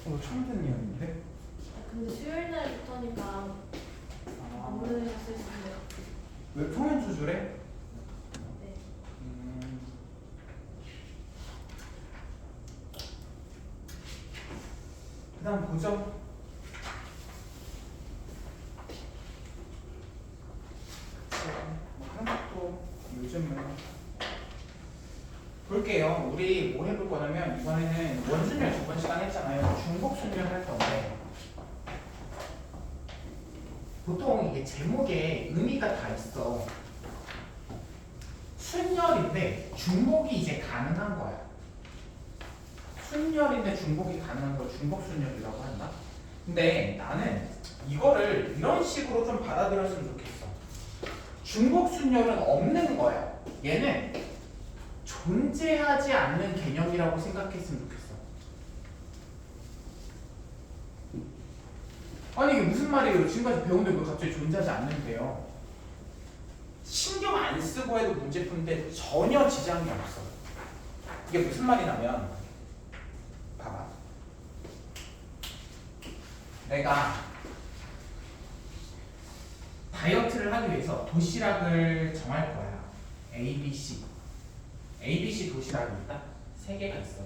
처음 듣는 이야기인데? 근데 수요일 날부터니까 안 들으셨을 텐데. 왜 평행주주래? 네. 그 다음 보죠. 한국도 요즘은 볼게요. 우리 뭐 해볼 거냐면 이번에는 원순열 저번 시간 했잖아요. 중복순열 할 건데 보통 이게 제목에 의미가 다 있어. 순열인데 중복이 이제 가능한 거야. 순열인데 중복이 가능한 걸 중복순열이라고 한다. 근데 나는 이거를 이런 식으로 좀 받아들였으면 좋겠어. 중복순열은 없는 거야. 얘는 존재하지 않는 개념이라고 생각했으면 좋겠어. 아니 이게 무슨 말이에요? 지금까지 배운데 왜 갑자기 존재하지 않는데요? 신경 안 쓰고 해도 문제 푸는데 전혀 지장이 없어. 이게 무슨 말이냐면 봐봐. 내가 다이어트를 하기 위해서 도시락을 정할 거야. A, B, C. A, B, C 도시락이 있다? 3개가 있어.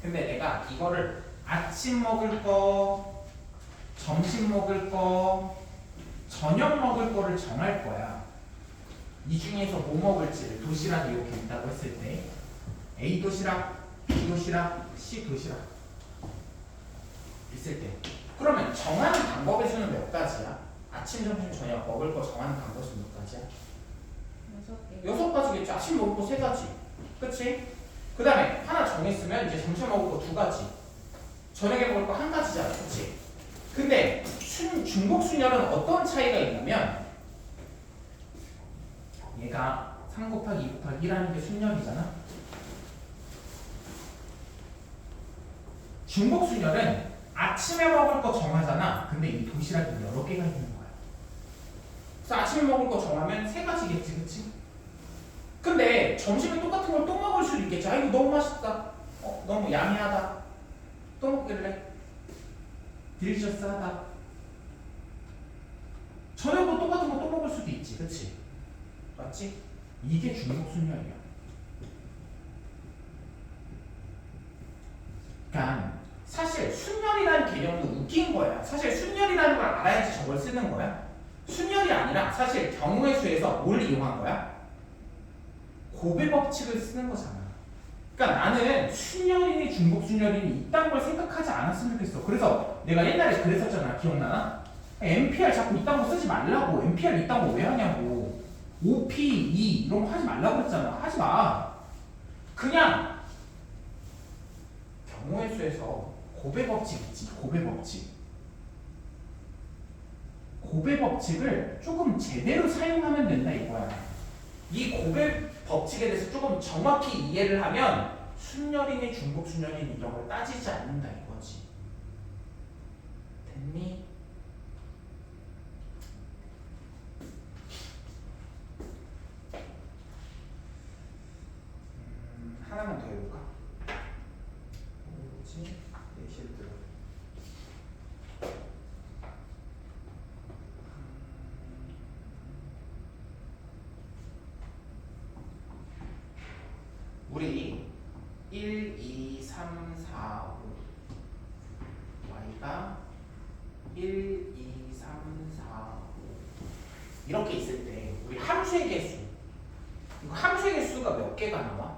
근데 내가 이거를 아침 먹을 거, 점심 먹을 거, 저녁 먹을 거를 정할 거야. 이 중에서 뭐 먹을지를 도시락이 이렇게 있다고 했을 때 A 도시락, B 도시락, C 도시락 있을 때 그러면 정하는 방법의 수는 몇 가지야? 아침, 점심, 저녁 먹을 거 정하는 방법의 수는 몇 가지야? 6개. 6가지겠지. 아침 먹을 거 3가지. 그치? 그 다음에 하나 정했으면 이제 점심 먹을 거 2가지. 저녁에 먹을 거 1가지잖아. 그치? 근데 중복순열은 어떤 차이가 있냐면 얘가 3 곱하기 2 곱하기 1하는 게 순열이잖아. 중복순열은 아침에 먹을 거 정하잖아. 근데 이 도시락이 여러 개가 있는 거야. 그래서 아침에 먹을 거 정하면 3가지겠지. 그치? 근데 점심에 똑같은 걸 또 먹을 수도 있겠지. 아 이거 너무 맛있다. 너무 야미하다. 또 먹길래 딜리셔스하다. 저녁도 똑같은 거 또 먹을 수도 있지. 그치? 맞지? 이게 중복순열이야. 그러니까 사실 순열이라는 개념도 웃긴 거야. 사실 순열이라는 걸 알아야지 저걸 쓰는 거야. 순열이 아니라 사실 경우의 수에서 뭘 이용한 거야? 고배 법칙을 쓰는 거잖아. 그러니까 나는 순열이니 중복순열이니 이딴 걸 생각하지 않았으면 좋겠어. 그래서 내가 옛날에 그랬었잖아. 기억나나? NPR 자꾸 이딴 거 쓰지 말라고. NPR 이딴 거 왜 하냐고. OP, E 이런 거 하지 말라고 했잖아. 하지 마. 그냥 경우의 수에서 고배 법칙 있지. 고배 법칙. 고배 법칙을 조금 제대로 사용하면 된다 이거야. 이 고배 법칙에 대해서 조금 정확히 이해를 하면 순열이니 중복순열이니 이런 걸 따지지 않는다 이거지. 됐니? 하나만 더 해볼까? 뭐지? 예시를 들어. 우리 1, 2, 3, 4, 5 y가 1, 2, 3, 4, 5 이렇게 있을 때 우리 함수의 개수 이거 함수의 개수가 몇 개가 나와?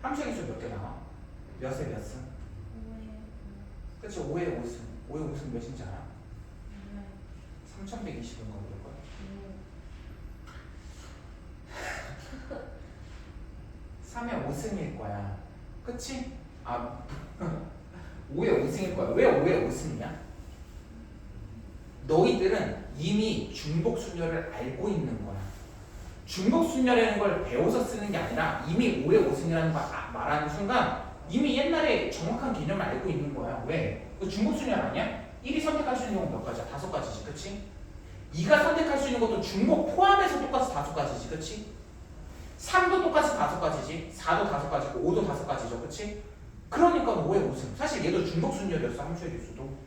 함수의 개수 몇 개 나와? 몇에 몇 승? 그치 5에 5승 5에 5승 몇인지 알아? 3120인가 그럴걸? 3에 5승일 거야. 그치? 5에 5승일 거야. 왜 5에 5승이야? 너희들은 이미 중복순열을 알고 있는 거야. 중복순열이라는 걸 배워서 쓰는 게 아니라 이미 5에 5승이라는 걸 말하는 순간 이미 옛날에 정확한 개념을 알고 있는 거야. 왜? 그 중복순열 아니야? 1이 선택할 수 있는 경우 몇 가지야? 5가지지. 그치? 2가 선택할 수 있는 것도 중복 포함해서 똑같이 5가지지. 그치? 3도 똑같이 5가지지. 4도 5가지고 5도 5가지죠. 그치? 그러니까 5의 5승. 사실 얘도 중복순열이었어. 함수의 개수도.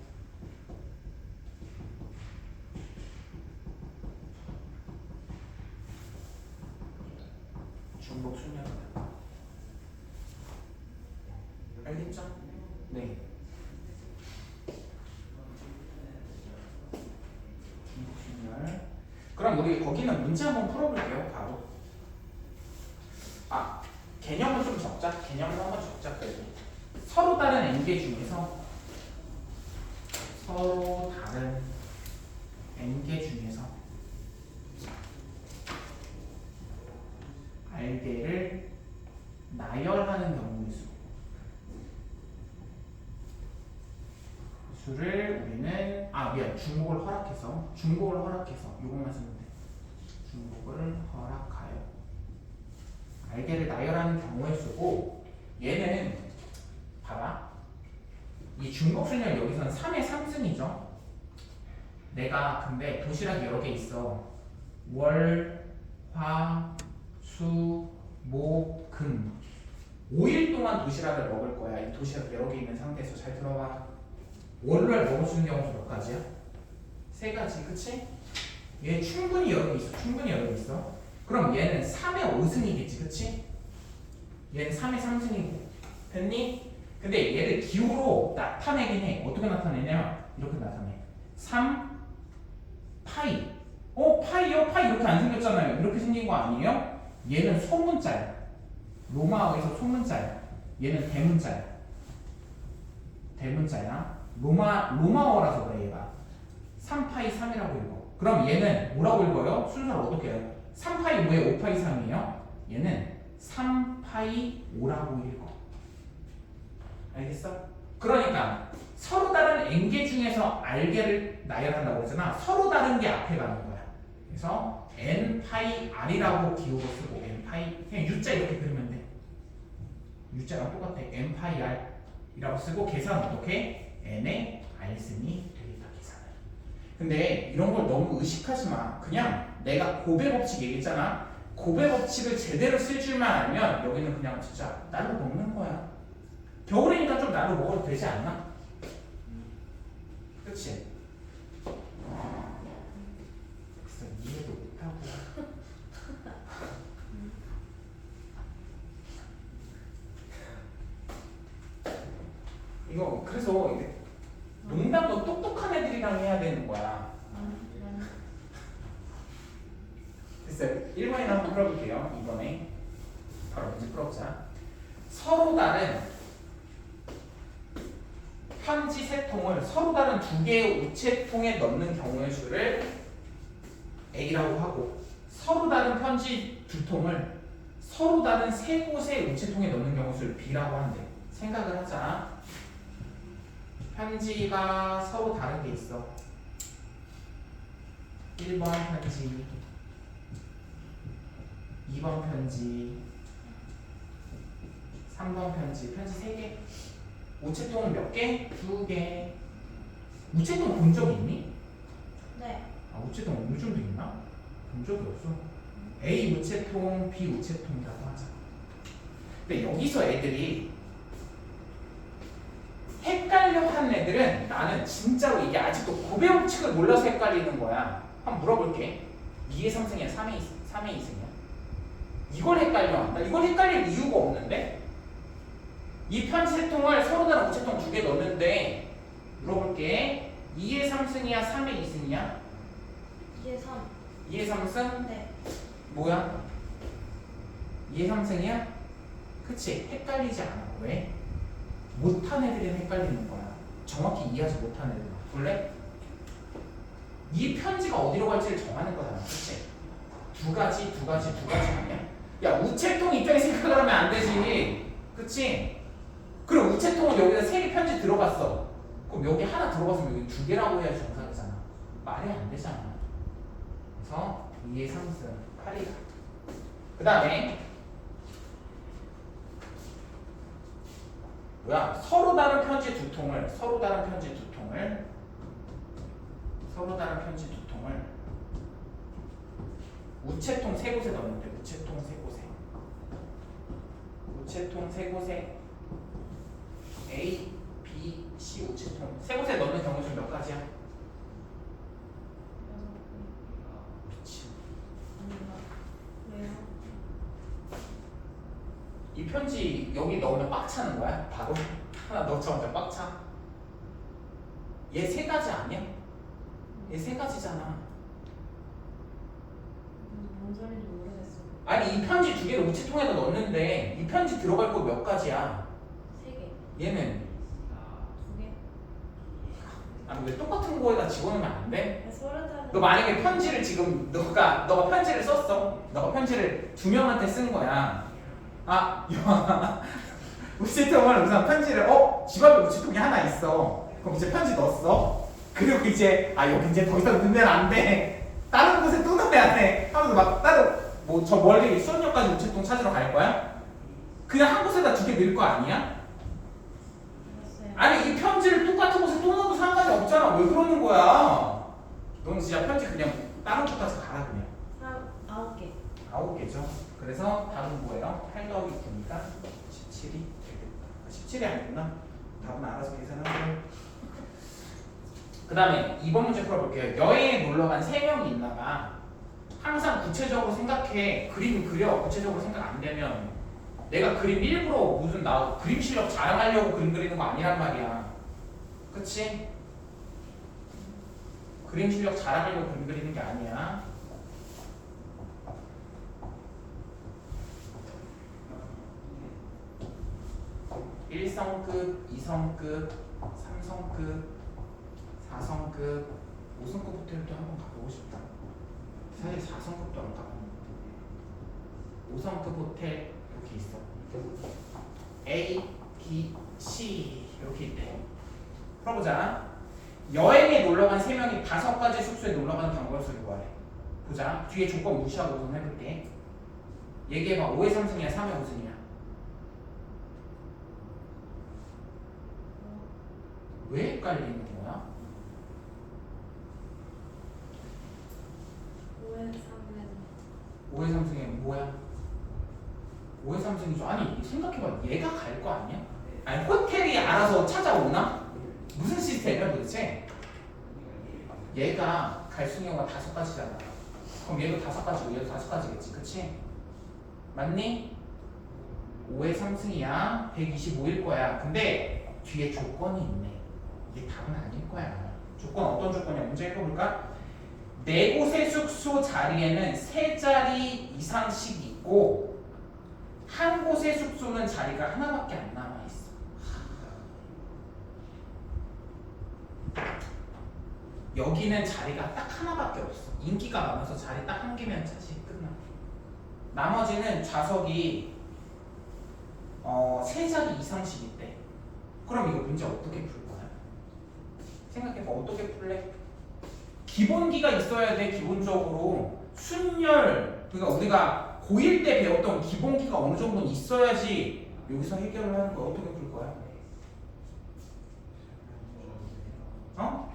중복순열. 알겠죠? 네. 중복순열. 그럼 우리 거기는 문제 한번 풀어볼게요. 바로. 아, 개념은 좀 적자. 개념은 한번 적자. 그래도. 서로 다른 n개 중에서 서로 다른 n개 중에서 r개를 나열하는 경우의 수를 우리는 중복을 허락해서 이것만 쓰면 돼. 중복을 허락하여 r개를 나열하는 경우의 수고 얘는 봐봐. 이 중복순열 여기서는 3의 3승이죠. 내가 근데 도시락이 여러 개 있어. 월, 화, 수, 목, 금 5일 동안 도시락을 먹을 거야. 이 도시락 여러 개 있는 상태에서 잘 들어봐. 월요일 먹을 수 있는 경우가 몇 가지야? 3가지, 그치? 얘 충분히 여러 개 있어. 그럼 얘는 3의 5승이겠지, 그치? 얘는 3의 3승이고 됐니? 근데 얘를 기호로 나타내긴 해. 어떻게 나타내냐면 이렇게 나타내. 3 파이. 파이요? 파이 이렇게 안 생겼잖아요. 이렇게 생긴 거 아니에요? 얘는 소문자야. 로마어에서 소문자야. 얘는 대문자야. 로마어라서 그래 얘가. 3파이 3이라고 읽어. 그럼 얘는 뭐라고 읽어요? 순서를 어떻게 해요? 3파이 5에 5파이 3이에요? 얘는 3파이 5라고 읽어. 알겠어? 그러니까 서로 다른 n개 중에서 r개를 나열한다고 했잖아. 서로 다른 게 앞에 가는 거야. 그래서 n파이 r이라고 기호로 쓰고 n파이 그냥 u자 이렇게 그리면 돼. u자랑 똑같아. n파이 r이라고 쓰고 계산 어떻게? n의 r승이 되겠다 계산을. 근데 이런 걸 너무 의식하지 마. 그냥 내가 고배 법칙 얘기했잖아. 고배 법칙을 제대로 쓸 줄만 알면 여기는 그냥 진짜 날로 먹는 거야. 겨울이니까 좀 나도 먹어도 되지 않나? 그치? 글쎄 이해도 못하고 이거 그래서 이게 농담도 똑똑한 애들이랑 해야 되는 거야. 됐어요. 1번이나 한번 풀어볼게요. 이번에 바로 문제 풀어보자. 서로 다른 편지 세 통을 서로 다른 두 개의 우체통에 넣는 경우의 수를 A라고 하고 서로 다른 편지 두 통을 서로 다른 세 곳의 우체통에 넣는 경우의 수를 B라고 한대. 생각을 하자. 편지가 서로 다른 게 있어. 1번 편지, 2번 편지, 3번 편지 3개. 우체통은 몇 개? 2개. 우체통 본 적 있니? 네. 우체통 어느 정도 있나? 본 적이 없어. A 우체통, B 우체통이라고 하자. 근데 여기서 애들이 헷갈려 하는 애들은 나는 진짜로 이게 아직도 고배 법칙을 몰라서 헷갈리는 거야. 한번 물어볼게. 2의 3승이야? 3의 2승이야? 이걸 헷갈려 한다? 이걸 헷갈릴 이유가 없는데? 이 편지 세 통을 서로 다른 우체통 2개 넣는데 물어볼게. 2의 3승이야? 3의 2승이야? 2의 3. 2의 3승? 네. 뭐야? 2의 3승이야? 그치? 헷갈리지 않아. 왜? 못한 애들은 헷갈리는 거야. 정확히 이해하지 못한 애들은. 볼래? 이 편지가 어디로 갈지를 정하는 거잖아. 그치? 두 가지 아니야? 야, 우체통 입장에 생각을 하면 안 되지. 그치? 그럼 우체통은 여기다 3개 편지 들어갔어. 그럼 여기 하나 들어갔으면 여기 2개라고 해야지 정상이잖아. 말이 안 되잖아. 그래서 2의 3승 8이다. 그 다음에 뭐야? 서로 다른 편지 두 통을 우체통 3곳에 넣는데 우체통 3곳에 편지 여기 넣으면 빡 차는 거야? 바로? 하나 넣자마자 빡 차? 얘 세 가지 아니야? 얘 세 가지잖아. 뭔 소리인지 모르겠어. 아니 이 편지 두 개를 우체통에다 넣었는데 이 편지 들어갈 거 몇 가지야? 3개. 얘는 2개. 아니 왜 똑같은 거에다 집어넣으면 안 돼? 서른 살. 너 만약에 편지를 지금 너가 편지를 썼어. 너가 편지를 두 명한테 쓴 거야. 아, 우체통을 우선 편지를 집 앞에 우체통이 하나 있어. 그럼 이제 편지 넣었어. 그리고 이제 여기 이제 더 이상 넣으면 안 돼. 다른 곳에 또 넣어야 돼. 하면서 막 따로 뭐 저 멀리 수원역까지 우체통 찾으러 갈 거야? 그냥 한 곳에다 두 개 넣을 거 아니야? 알았어요. 아니 이 편지를 똑같은 곳에 또 넣어도 상관이 없잖아. 왜 그러는 거야? 넌 진짜 편지 그냥 다른 곳까지 가라 그냥. 9개. 9개죠. 그래서 답은 뭐예요? 8 더하기 9니까 17이 되겠다. 17이 아니구나. 답은 알아서 계산하고. 그 다음에 2번 문제 풀어볼게요. 여행에 놀러간 3명이 있나봐. 항상 구체적으로 생각해. 그림 그려. 구체적으로 생각 안 되면 내가 그림 일부러 무슨 나 그림 실력 자랑하려고 그림 그리는 거 아니란 말이야. 그치? 그림 실력 자랑하려고 그림 그리는 게 아니야. 일성급 2성급, 3성급, 4성급, 5성급 호텔도 한번 가보고 싶다. 사실 4성급도 안 가봤는데 5성급 호텔 이렇게 있어. A, B, C 이렇게 있대. 풀어보자. 여행에 놀러간 3명이 5가지 숙소에 놀러가는 방법을 구하래. 보자. 뒤에 조건 무시하고 우선 해볼게. 얘기해봐. 5의 3승이야 3의 5승이야? 왜 헷갈리는 거야? 5에 3은 5의 3승이 뭐야? 5의 3승이죠. 아니 생각해봐. 얘가 갈 거 아니야? 아니 호텔이 알아서 찾아오나? 무슨 시스템이야 도대체? 얘가 갈 수 있는 경우가 5가지잖아. 그럼 얘도 5가지고 얘도 5가지겠지. 그치? 맞니? 5의 3승이야. 125일 거야. 근데 뒤에 조건이 있네. 이게 답은 아닐 거야. 조건 어떤 조건이야? 문제 읽어볼까? 4곳의 숙소 자리에는 3자리 이상씩 있고 한 곳의 숙소는 자리가 하나밖에 안 남아있어. 여기는 자리가 딱 하나밖에 없어. 인기가 많아서 자리 딱 한 개면 차지 끝나. 나머지는 좌석이 3자리 이상씩 있대. 그럼 이거 문제 어떻게 풀 거야? 생각해봐. 어떻게 풀래? 기본기가 있어야 돼. 기본적으로 순열, 그러니까 우리가 고1 때 배웠던 기본기가 어느 정도는 있어야지 여기서 해결을 하는 거야. 어떻게 풀 거야? 어?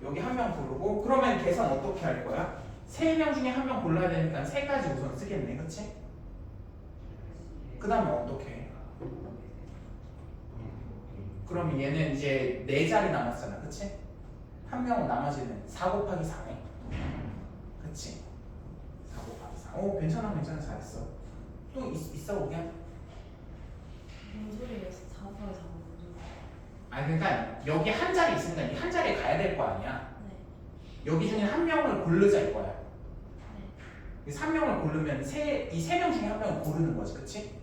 여기 한 명 고르고 그러면 계산 어떻게 할 거야? 3명 중에 한 명 골라야 되니까 3가지 우선 쓰겠네. 그치? 그 다음에 어떻게 해? 그럼 얘는 이제 4자리 남았잖아. 그치? 한 명은 나머지는 4 곱하기 4네. 그치? 4 곱하기 4. 오 괜찮아 잘했어. 또 있어 보게? 뭔 소리였어? 4번 4번. 아니 그러니까 여기 한 자리 있으니까 이 한 자리에 가야 될 거 아니야. 네. 여기 중에 한 명을 고르자 이거야. 네. 3명을 고르면 이 3명 중에 한 명을 고르는 거지. 그치?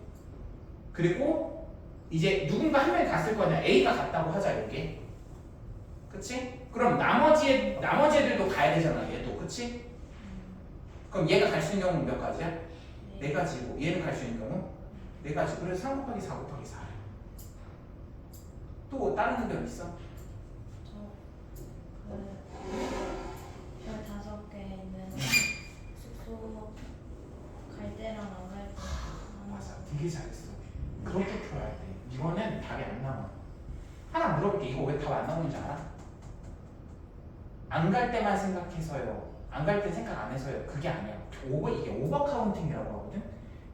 그리고 이제 누군가 한 명이 갔을 거냐. A가 갔다고 하자 여기. 그치? 그럼 나머지 애들도 가야 되잖아. 얘도. 그치? 그럼 얘가 갈 수 있는 경우는 몇 가지야? 4가지고 얘는 갈 수 있는 경우 4가지. 그래서 3 곱하기 4 곱하기 4. 또 다른 의견 있어? 저 15개 있는 숙소 갈 때랑 안 갈 때. 맞아. 되게 잘했어. 그렇게 풀어야 돼. 이거는 답이 안 나와. 하나 물어볼게. 이거 왜 답 안 나오는지 알아? 안 갈 때만 생각해서요. 안 갈 때 생각 안 해서요. 그게 아니야. 이게 오버 카운팅이라고 하거든.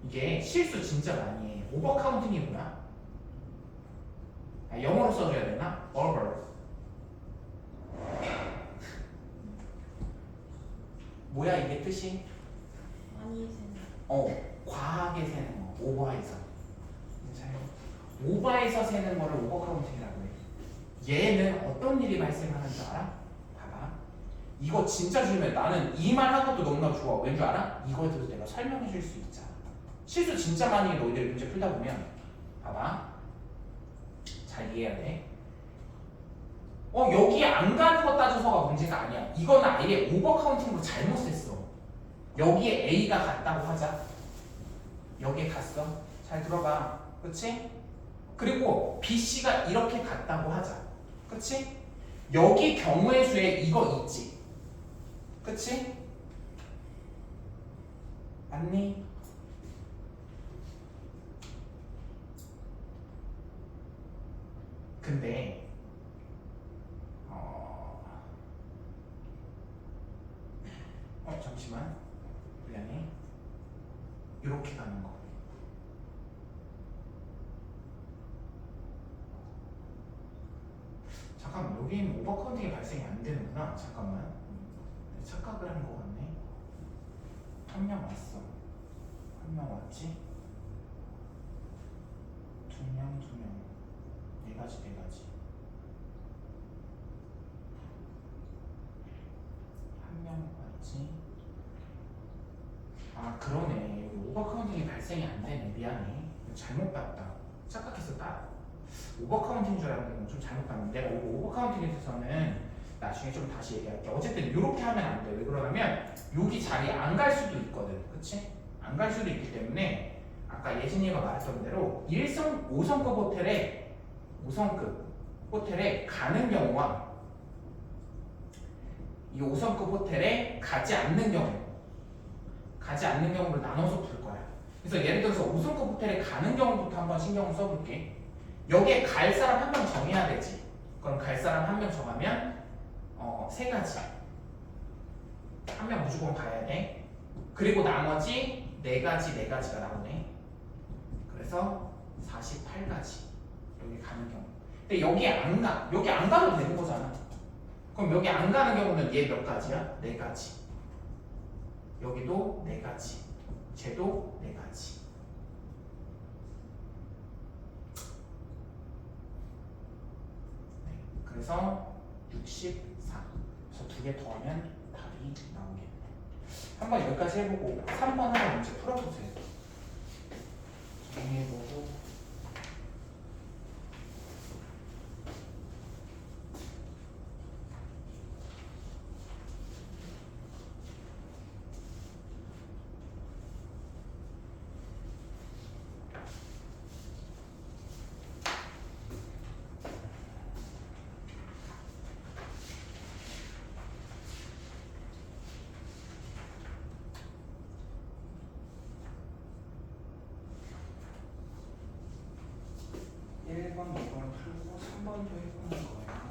이게 실수 진짜 많이 해. 오버 카운팅이 뭐야? 영어로 써줘야 되나? over. 뭐야 이게 뜻이? 많이 세는. 과하게 세는 거. 오버해서. 괜찮아요? 오버해서 세는 거를 오버카운팅이라고 해. 얘는 어떤 일이 발생하는 줄 알아? 봐봐. 이거 진짜 중요해. 나는 이 말 한 것도 너무나 좋아. 왠 줄 알아? 이거에 대해서 내가 설명해 줄 수 있잖아. 실수 진짜 많이 해. 너희들 문제 풀다 보면. 봐봐. 잘 이해해야 돼. 여기 안 가는 거 따져서가 문제가 아니야. 이건 아예 오버카운팅으로 잘못 셌어. 여기에 A가 갔다고 하자. 여기에 갔어. 잘 들어봐. 그치? 그리고 BC가 이렇게 갔다고 하자. 그치? 여기 경우의 수에 이거 있지. 그치? 맞니? 근데 잠시만. 미안해. 이렇게 가는 거. 잠깐만, 여기는 오버카운팅이 발생이 안 되는구나. 잠깐만. 착각을 한 거 같네. 한 명 왔어. 한 명 왔지? 두 명, 두 명. 네 가지, 네 가지. 한 명 왔지? 아, 그러네. 여기 오버카운팅이 발생이 안 되네. 미안해. 잘못 봤다. 착각했었다. 오버카운팅인 줄 알았는데 좀 잘못 봤는데, 내가 오버카운팅에 대해서는 나중에 좀 다시 얘기할게. 어쨌든 이렇게 하면 안 돼. 왜 그러냐면 여기 자리에 안 갈 수도 있거든. 그치? 안 갈 수도 있기 때문에 아까 예진이가 말했던 대로 1성, 5성급 호텔에 5성급 호텔에 가는 경우와 이 5성급 호텔에 가지 않는 경우를 나눠서 풀 거야. 그래서 예를 들어서 5성급 호텔에 가는 경우부터 한번 신경을 써볼게. 여기에 갈 사람 한 명 정해야 되지. 그럼 갈 사람 한 명 정하면 세 가지. 한 명 무조건 가야 돼. 그리고 나머지 네 가지가 나오네. 그래서 48가지. 여기 가는 경우. 근데 여기 안 가. 여기 안 가도 되는 거잖아. 그럼 여기 안 가는 경우는 얘 몇 가지야? 네 가지. 여기도 네 가지. 쟤도 네 가지. 네. 그래서 64. 그래서 두 개 더하면 답이 나오겠네. 한번 여기까지 해보고 3번 하나 문제 풀어보세요. 정리해보고. (1번) (2번) 풀고 3번도 해보는 거예요.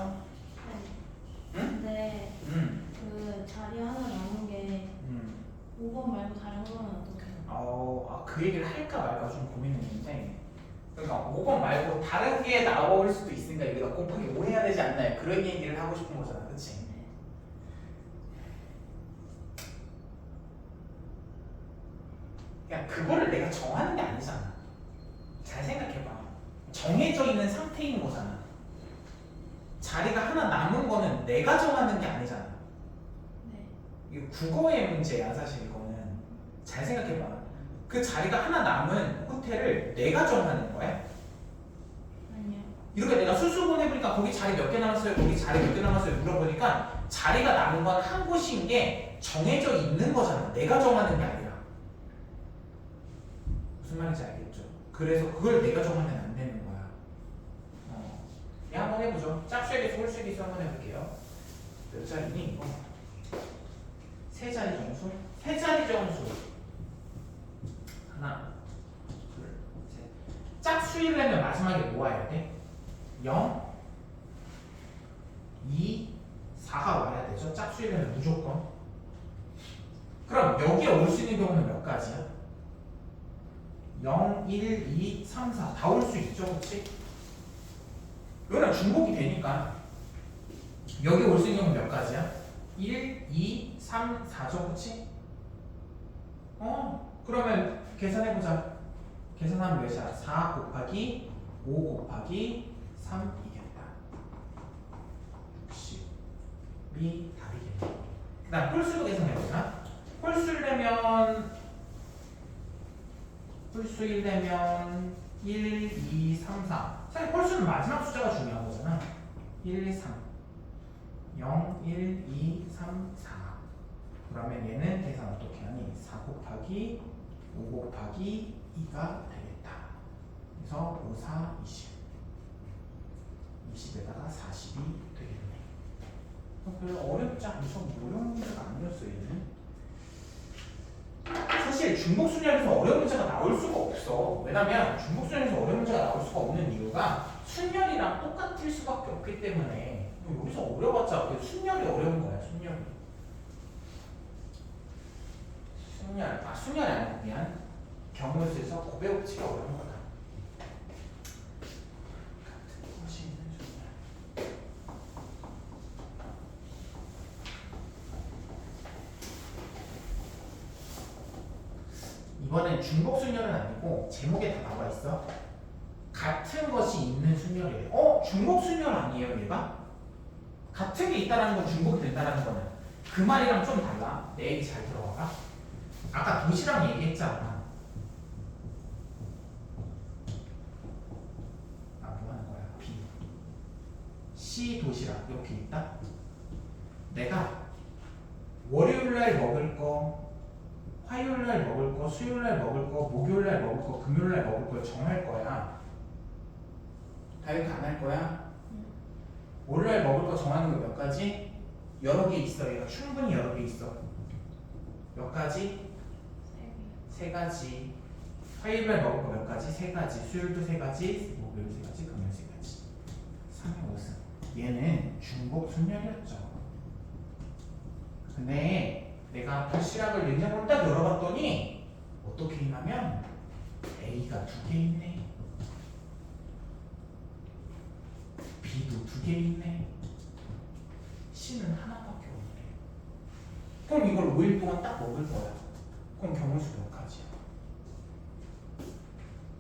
있어? 네. 응? 근데 응. 그 자리 하나 남은 게 5번 말고 다른 거는 어떻게 해요? 그 얘기를 할까 말까 좀 고민했는데, 그러니까 5번 말고 다른 게 나올 수도 있으니까 여기다 곱하기 5 해야 되지 않나요? 그런 얘기를 하고 싶은 거잖아, 그치? 네. 그냥 그거를 내가 정하는 게 아니잖아. 잘 생각해봐. 정해져 있는 상태인 거잖아. 자리가 하나 남은 거는 내가 정하는 게 아니잖아. 네. 이거 국어의 문제야, 사실 이거는. 잘 생각해봐. 그 자리가 하나 남은 호텔을 내가 정하는 거야. 아니요. 이렇게 내가 수습을 해보니까 거기 자리 몇 개 남았어요, 거기 자리 몇 개 남았어요 물어보니까 자리가 남은 건 한 곳인 게 정해져 있는 거잖아. 내가 정하는 게 아니라. 무슨 말인지 알겠죠? 그래서 그걸 내가 정하면 안 되는 거야. 예, 한번 해보죠. 짝수에서 홀수에서 한번 해볼게요. 몇 자리니 이거? 세 자리 정수? 세 자리 정수. 하나, 둘, 셋. 짝수이려면 마지막에 뭐 와야 돼? 0, 2, 4가 와야 되죠. 짝수이려면 무조건. 그럼 여기에 올 수 있는 경우는 몇 가지야? 0, 1, 2, 3, 4 다 올 수 있죠, 그렇지? 여기랑 중복이 되니까 여기 올 수 있는 경우는 몇 가지야? 1, 2, 3, 4죠, 그렇지? 그러면 계산해보자. 계산하면 몇이야? 4 곱하기 5 곱하기 3이겠다. 60이 답이겠네. 그 다음 홀수도 계산해보자. 홀수이려면 1, 2, 3, 4. 사실 홀수는 마지막 숫자가 중요한 거잖아. 1, 3, 0, 1, 2, 3, 4. 그러면 얘는 계산 어떻게 하니? 4 곱하기 5 곱하기 2가 되겠다. 그래서 5, 4, 20. 20에다가 40이 되겠네. 별로 어렵지 않죠? 어려운 문제가 아니었어요, 얘는. 사실 중복순열에서 어려운 문제가 나올 수가 없어. 왜냐면 중복순열에서 어려운 문제가 나올 수가 없는 이유가 순열이랑 똑같을 수밖에 없기 때문에. 여기서 어려웠자 순열이 어려운 거야, 순열이. 순열이 아니고 미안. 경우수에서 고배업치가 어려운 거다. 같은 것이 있는 순열. 이번엔 중복순열은 아니고 제목에 다 나와 있어. 같은 것이 있는 순열이래. 중복순열 아니에요, 얘가? 같은 게 있다는 건 중복이 된다는 거는 그 말이랑 좀 달라. 내 얘기 잘 들어봐. 아까 도시락 얘기했잖아. 뭐 하는 거야? B, C 도시락 이렇게 있다. 내가 월요일날 먹을 거, 화요일날 먹을 거, 수요일날 먹을 거, 목요일날 먹을 거, 금요일날 먹을 걸 정할 거야. 다이어트 안 할 거야? 월요일날 먹을 거 정하는 거 몇 가지? 여러 개 있어. 얘가 충분히 여러 개 있어. 몇 가지? 세 가지. 화요일날 먹을 거 몇 가지? 세 가지. 수요일도 세 가지, 목요일 세 가지, 금요일 세 가지. 3의 5승. 얘는 중복 순열이었죠. 근데 내가 도시락을 냉장고를 딱 열어봤더니 어떻게 있냐면 A가 2개 있네, B도 2개 있네, C는 하나밖에 없네. 그럼 이걸 5일 동안 딱 먹을 거야. 그럼 경우수 몇 가지야?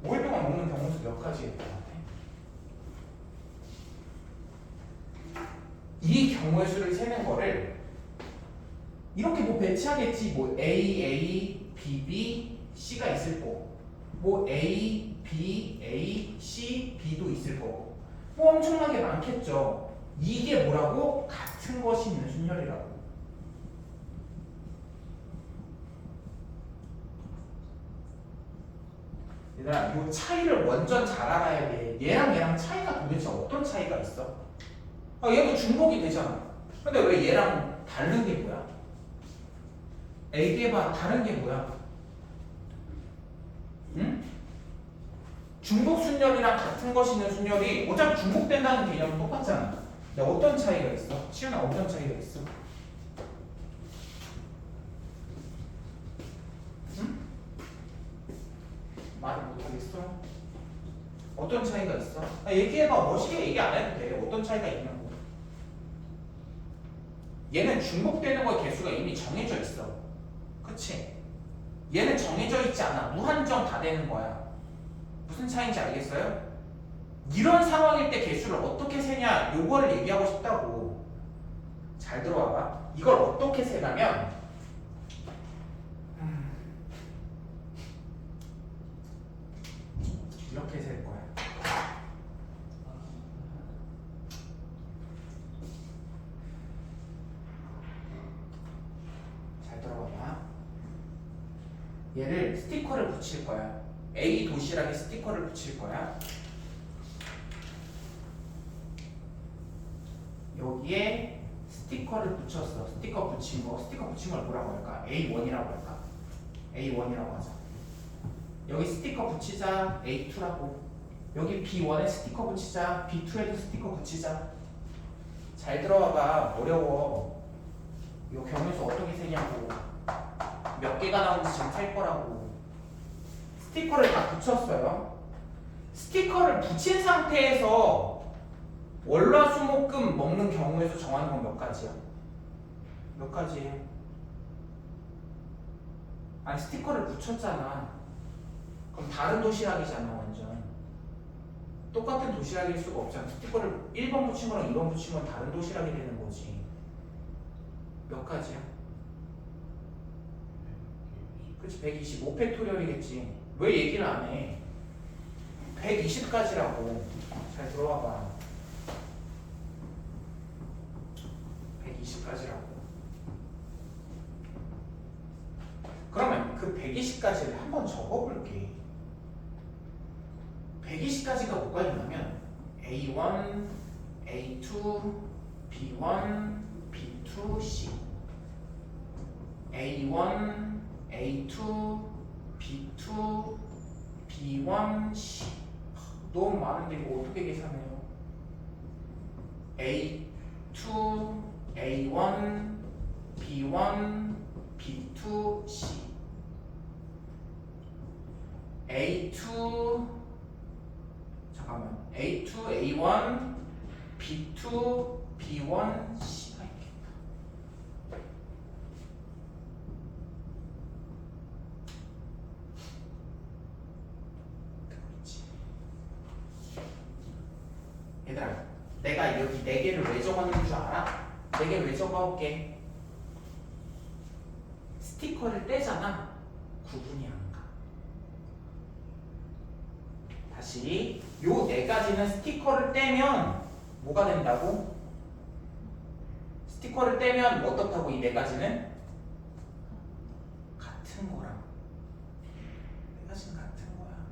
5일 동안 먹는 경우수 몇 가지일 것 같아? 이 경우의 수를 세는 거를 이렇게 뭐 배치하겠지. 뭐 A, A, B, B, C가 있을 거고, 뭐 A, B, A, C, B도 있을 거고, 뭐 엄청나게 많겠죠. 이게 뭐라고? 같은 것이 있는 순열이라고. 얘들아, 이 차이를 완전 잘 알아야 돼. 얘랑 차이가 도대체 어떤 차이가 있어? 얘도 중복이 되잖아. 근데 왜 얘랑 다른 게 뭐야? 얘기해봐. 다른 게 뭐야? 응? 중복 순열이랑 같은 것이 있는 순열이 어차피 중복된다는 개념은 똑같잖아. 근데 어떤 차이가 있어? 시윤아 어떤 차이가 있어? 응? 말을 못하겠어? 어떤 차이가 있어? 얘기해봐. 멋있게 얘기 안 해도 돼. 어떤 차이가 있냐고. 얘는 중복되는 거의 개수가 이미 정해져 있어. 그치? 얘는 정해져 있지 않아. 무한정 다 되는 거야. 무슨 차이인지 알겠어요? 이런 상황일 때 개수를 어떻게 세냐 요거를 얘기하고 싶다고. 잘 들어와봐. 이걸 어떻게 세냐면 이렇게 셀 거야. 잘 들어봐봐. 얘를 스티커를 붙일 거야. A 도시락에 스티커를 붙일 거야. 여기에 스티커를 붙였어. 스티커 붙인 거. 스티커 붙인 걸 뭐라고 할까? A1이라고 할까? A1이라고 하자. 여기 스티커 붙이자. A2라고. 여기 B1에 스티커 붙이자. B2에도 스티커 붙이자. 잘 들어와봐. 어려워. 이 경우에서 어떻게 세냐고. 몇 개가 나오는지 지금 셀 거라고. 스티커를 다 붙였어요. 스티커를 붙인 상태에서 월화수목금 먹는 경우에서 정하는 건 몇 가지야? 몇 가지예요? 아니 스티커를 붙였잖아. 그럼 다른 도시락이잖아 완전. 똑같은 도시락일 수가 없잖아. 스티커를 1번 붙인 거랑 2번 붙인 건 다른 도시락이 되는 거지. 몇 가지야? 그치 120. 5팩토리얼이겠지. 왜 얘기를 안 해? 120가지라고. 잘 들어와봐. 120가지라고. 그러면 그 120가지를 한번 적어볼게. 120가지가 뭐가 있냐면 A1, A2, B1, B2, C A1, A2, B2, B1, C 너무 많은데 이거 어떻게 계산해요? A2, A1, B1, B2, C A2 잠깐만 A2, A1, B2, B1, C가 있겠다. 그렇지. 얘들아 내가 여기 4개를 왜 적었는 줄 알아? 4개 왜 적어올게? 스티커를 떼잖아. 구분이 안 가. 다시 요 4가지는 스티커를 떼면 뭐가 된다고? 스티커를 떼면 어떻다고 이 4가지는? 같은 거라. 4가지는 같은 거야.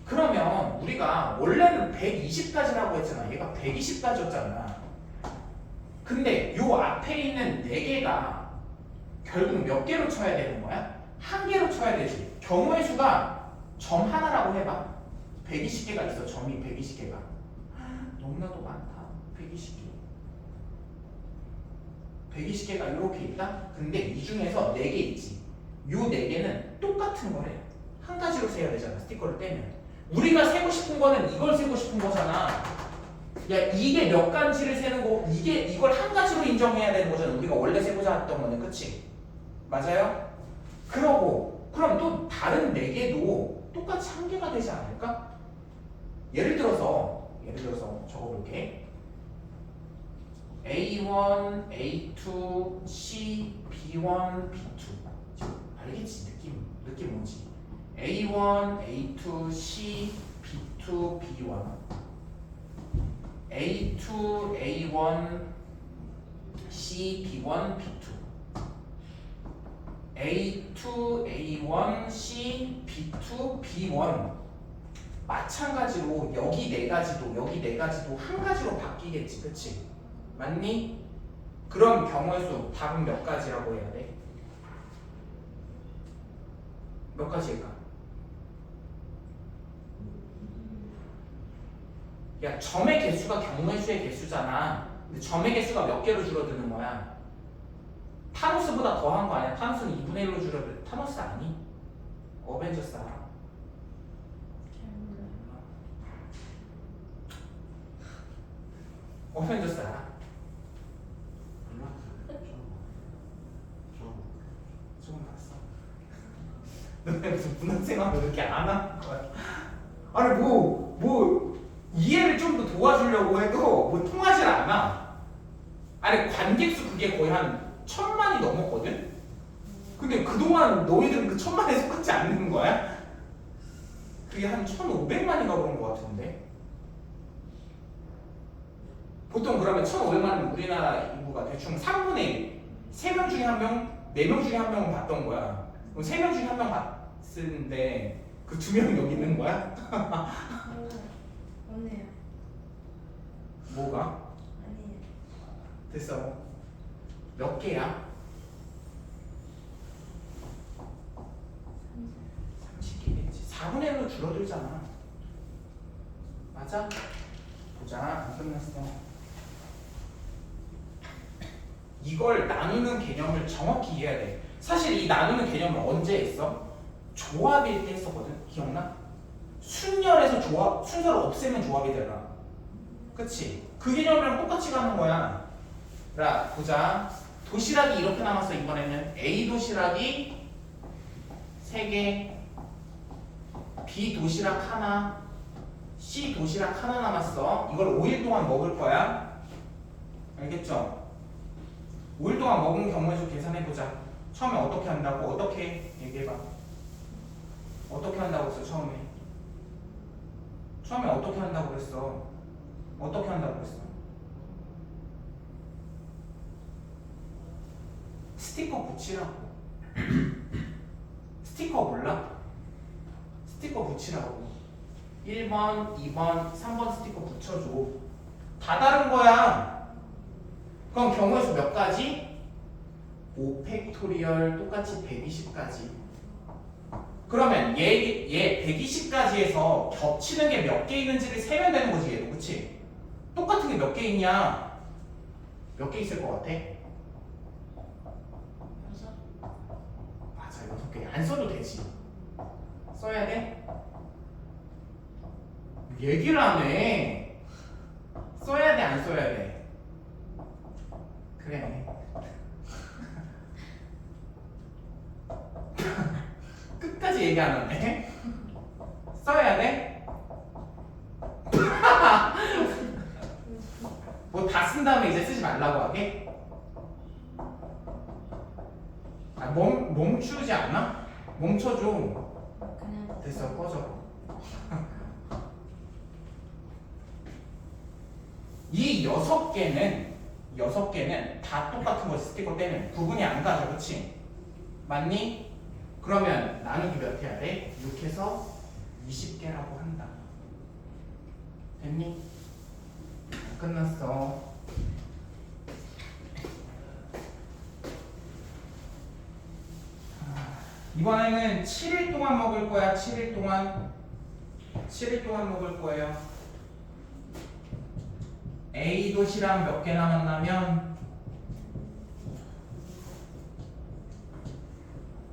그러면 우리가 원래는 120가지라고 했잖아. 얘가 120가지였잖아. 근데 요 앞에 있는 4개가 결국 몇 개로 쳐야 되는 거야? 1개로 쳐야 되지. 경우의 수가 점 하나라고 해봐. 120개가 있어. 점이 120개가. 너무나도 많다. 120개. 120개가 이렇게 있다? 근데 이 중에서 4개 있지. 요 4개는 똑같은 거래. 한 가지로 세야 되잖아. 스티커를 떼면. 우리가 세고 싶은 거는 이걸 세고 싶은 거잖아. 야 이게 몇 가지를 세는 거 이걸 한 가지로 인정해야 되는 거잖아. 우리가 원래 세고자 했던 거는. 그치? 맞아요? 그러고 그럼 또 다른 4개도 똑같이 1개가 되지 않을까? 예를 들어서 적어볼게. A1, A2, C, B1, B2. 알겠지? 느낌 뭐지? A1, A2, C, B2, B1 A2, A1, C, B1, B2 A2, A1, C, B2, B1 마찬가지로 여기 4가지도 한 가지로 바뀌겠지. 그치? 맞니? 그럼 경우의 수 답은 몇 가지라고 해야 돼? 몇 가지일까? 야, 점의 개수가 경우의 수의 개수잖아. 근데 점의 개수가 몇 개로 줄어드는 거야? 타노스보다 더한 거 아니야? 타노스는 2분의 1로 줄어들. 타노스 아니? 어벤져스 알아? 잘 몰라요. 어벤져스 알아? 몰라. 좀. 조금 봤어. 너네 무슨 문학생활을 이렇게 안 하는 거야? 아니 뭐 이해를 좀 더 도와주려고 해도 뭐 통하질 않아. 아니 관객수 그게 거의 한 1000만이 넘었거든? 근데 그동안 너희들은 그 1000만에 속하지 않는 거야? 그게 한 1500만인가 그런 거 같은데? 보통 그러면 1500만이면 우리나라 인구가 대충 3분의 1 3명 중에 1명, 4명 중에 1명은 봤던 거야. 그럼 3명 중에 1명 봤는데 그 2명이 여기 있는 거야? 아니에요. 뭐가? 아니에요. 됐어. 몇 개야? 30개겠지. 4분의 1로 줄어들잖아. 맞아? 보자. 안 끝났어. 이걸 나누는 개념을 정확히 이해해야 돼. 사실 이 나누는 개념을 언제 했어? 조합일 때 했었거든. 기억나? 순열에서 조합, 순서를 없애면 조합이 되나? 그치? 그 개념이랑 똑같이 가는 거야. 자, 보자. 도시락이 이렇게 남았어. 이번에는 A 도시락이 3개, B 도시락 하나, C 도시락 하나 남았어. 이걸 5일 동안 먹을 거야. 알겠죠? 5일 동안 먹은 경우의 수 계산해보자. 처음에 어떻게 한다고? 어떻게 얘기해봐. 어떻게 한다고 했어 처음에? 처음에 어떻게 한다고 그랬어? 어떻게 한다고 그랬어? 스티커 붙이라고. 스티커 몰라? 스티커 붙이라고. 1번, 2번, 3번 스티커 붙여줘. 다 다른 거야. 그럼 경우의 수 몇 가지? 5팩토리얼 똑같이 120까지. 그러면 얘 120까지에서 겹치는 게 몇 개 있는지를 세면 되는 거지 얘도. 그치? 똑같은 게 몇 개 있냐? 몇 개 있을 것 같아? 6. 맞아, 6개. 안 써도 되지. 써야 돼? 얘기를 안 해. 써야 돼, 안 써야 돼? 그래. 끝까지 얘기 안 하네. 써야 돼? 뭐 다 쓴 다음에 이제 쓰지 말라고 하게? 아, 멈추지 않나? 멈춰줘. 그냥 됐어, 꺼져. 이 6개는 다 똑같은 거지. 스티커 떼면 구분이 안 가죠. 그치? 맞니? 그러면 나누기 몇 해야 돼? 6해서 20개라고 한다. 됐니? 끝났어. 이번에는 7일 동안 먹을 거야. 7일 동안. 7일 동안 먹을 거예요. A 도시락 몇 개 남았냐면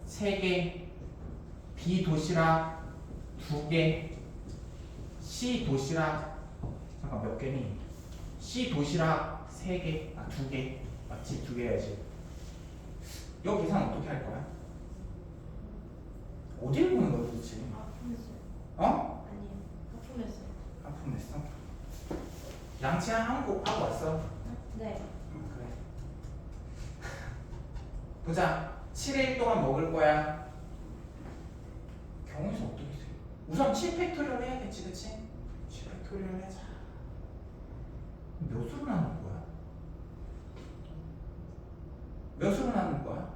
3개, B 도시락 2개, C 도시락 잠깐 몇 개니? C 도시락 3개, 2개 맞지? 2개 해야지. 이거 계산 어떻게 할 거야? 어디를 보는 거야 도대체? 하품했어요. 어? 아니에요. 하품했어요. 하품했어? 양치 하고 왔어? 네. 그래. 보자. 7일 동안 먹을 거야. 경우에서 어떻게 돼? 우선 7팩토리얼 해야겠지, 그치? 7팩토리얼 하자. 몇 수로 나눈 거야? 몇 수로 나눈 거야?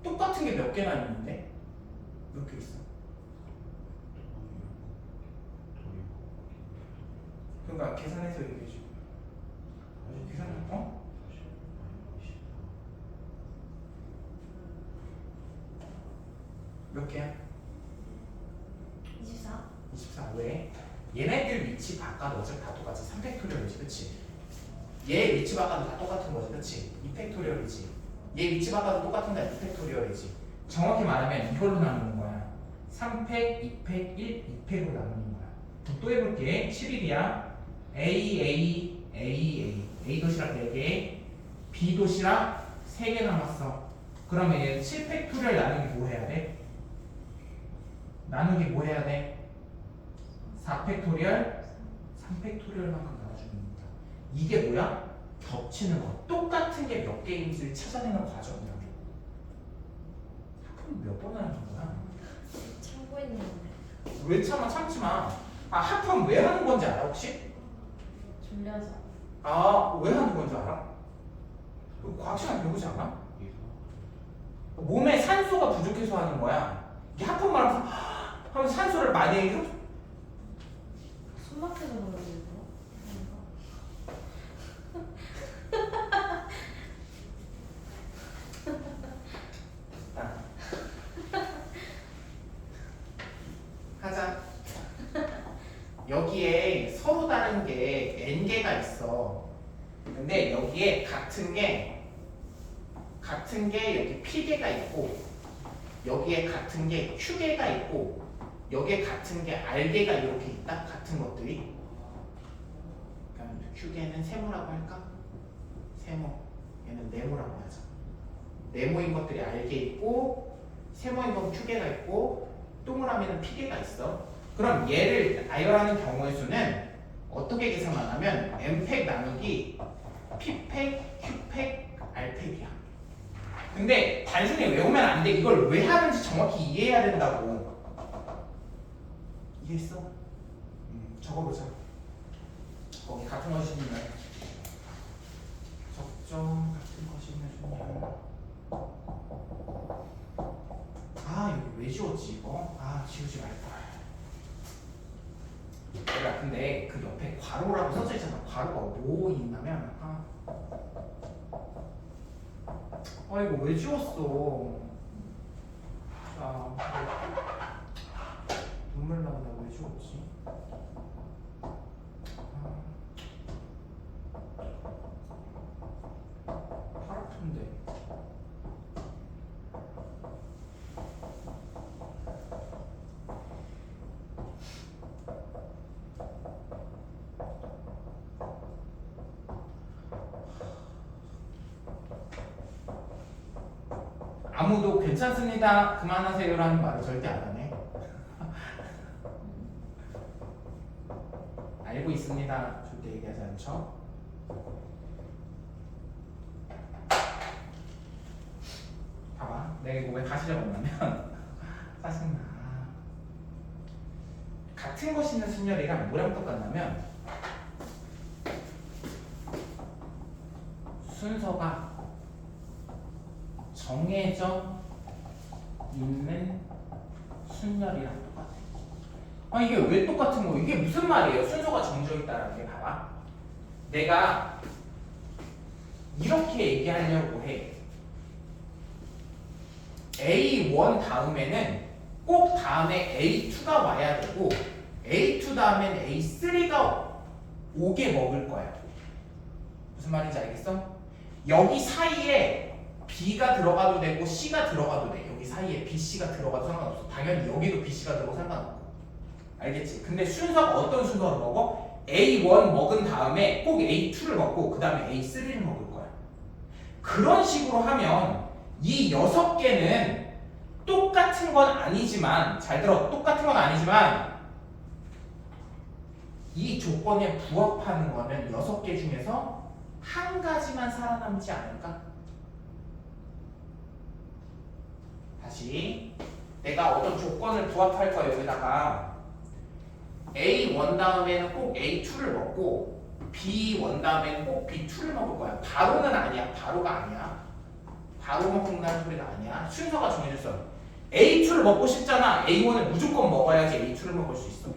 똑같은 게 몇 개나 있는데? 몇 개 있어? 그러니까 계산해서 얘기해 줘. 계산, 어? 몇 개야? 24. 24. 왜? 얘네들 위치 바꿔도 어차피 다 똑같지. 3팩토리얼이지, 그치? 얘 위치 바꿔도 다 똑같은 거지, 그치? 2팩토리얼이지. 얘 위치 바꿔도 똑같은데 2팩토리얼이지. 정확히 말하면 이걸로 나누는 거야. 3팩, 2팩, 1, 2팩으로 나누는 거야. 그럼 또 해볼게. 11이야. A 도시락 4개, B 도시락 3개 남았어. 그러면 얘 7팩토리얼 나누기 뭐 해야 돼? 나누기 뭐 해야 돼? 4팩토리얼, 3팩토리얼만큼 나눠주는 겁니다. 이게 뭐야? 겹치는 거. 똑같은 게 몇 개인지를 찾아내는 과정이야. 하품 몇 번 하는 거야? 참고 있는데. 왜 참아? 참지 마. 아, 하품 왜 하는 건지 알아 혹시? 졸려서. 아, 왜 하는 건지 알아? 과학 시간 배우지 않아? 몸에 산소가 부족해서 하는 거야. 이게 하품만 하면 산소를 많이 해요? 숨 막혀서 그러는 거. 하자. 여기에 서로 다른 게 n개가 있어. 근데 여기에 같은 게 여기 p개가 있고, 여기에 같은 게 q개가 있고, 여기에 같은 게 r개가 이렇게 있다. 같은 것들이. 그럼 q개는 세모라고 할까? 세모. 얘는 네모라고 하자. 네모인 것들이 r개 있고, 세모인 건 q개가 있고, 동그라미는 p개가 있어. 그럼 얘를 나열하는 경우의 수는 어떻게 계산만 하면 n팩 나누기 p팩, q팩, r팩이야. 근데 단순히 외우면 안 돼. 이걸 왜 하는지 정확히 이해해야 된다고. 이해했어? 적어보자. 거기 같은 것이 있는 적정 같은 것이 있는 중에. 아, 여기 왜 지웠지 이거? 아, 지우지 말걸. 얘들아, 근데 그 옆에 괄호라고 써져 있잖아. 괄호가 뭐 있냐면 이거 왜 지웠어? 자, 눈물 나온다. 왜 지웠지? 팔 아픈데. 아무도 괜찮습니다, 그만하세요라는 말을 절대 안 하네. 알고 있습니다, 절대 얘기하지 않죠. 봐봐, 내가 이거 왜 다시 적었냐면 짜증나. 같은 것이 있는 순열이랑 뭐랑 똑같냐면 순서가 정해져 있는 순열이랑 똑같아. 아, 이게 왜 똑같은 거? 이게 무슨 말이에요? 순서가 정해져 있다라는 게. 봐봐, 내가 이렇게 얘기하려고 해. A1 다음에는 꼭 다음에 A2가 와야 되고, A2 다음엔 A3가 오게 먹을 거야. 무슨 말인지 알겠어? 여기 사이에 B가 들어가도 되고 C가 들어가도 돼. 여기 사이에 B, C가 들어가도 상관없어. 당연히 여기도 B, C가 들어가도 상관없고. 알겠지? 근데 순서가 어떤 순서로 먹어? A1 먹은 다음에 꼭 A2를 먹고 그 다음에 A3를 먹을 거야. 그런 식으로 하면 이 6개는 똑같은 건 아니지만, 잘 들어, 똑같은 건 아니지만 이 조건에 부합하는 거는 6개 중에서 한 가지만 살아남지 않을까? 다시, 내가 어떤 조건을 부합할 거야. 여기다가 A1 다음에는 꼭 A2를 먹고 B1 다음에는 꼭 B2를 먹을 거야. 바로는 아니야. 바로가 아니야. 바로 먹는다는 소리가 아니야. 순서가 정해졌어. A2를 먹고 싶잖아. A1을 무조건 먹어야지 A2를 먹을 수 있어.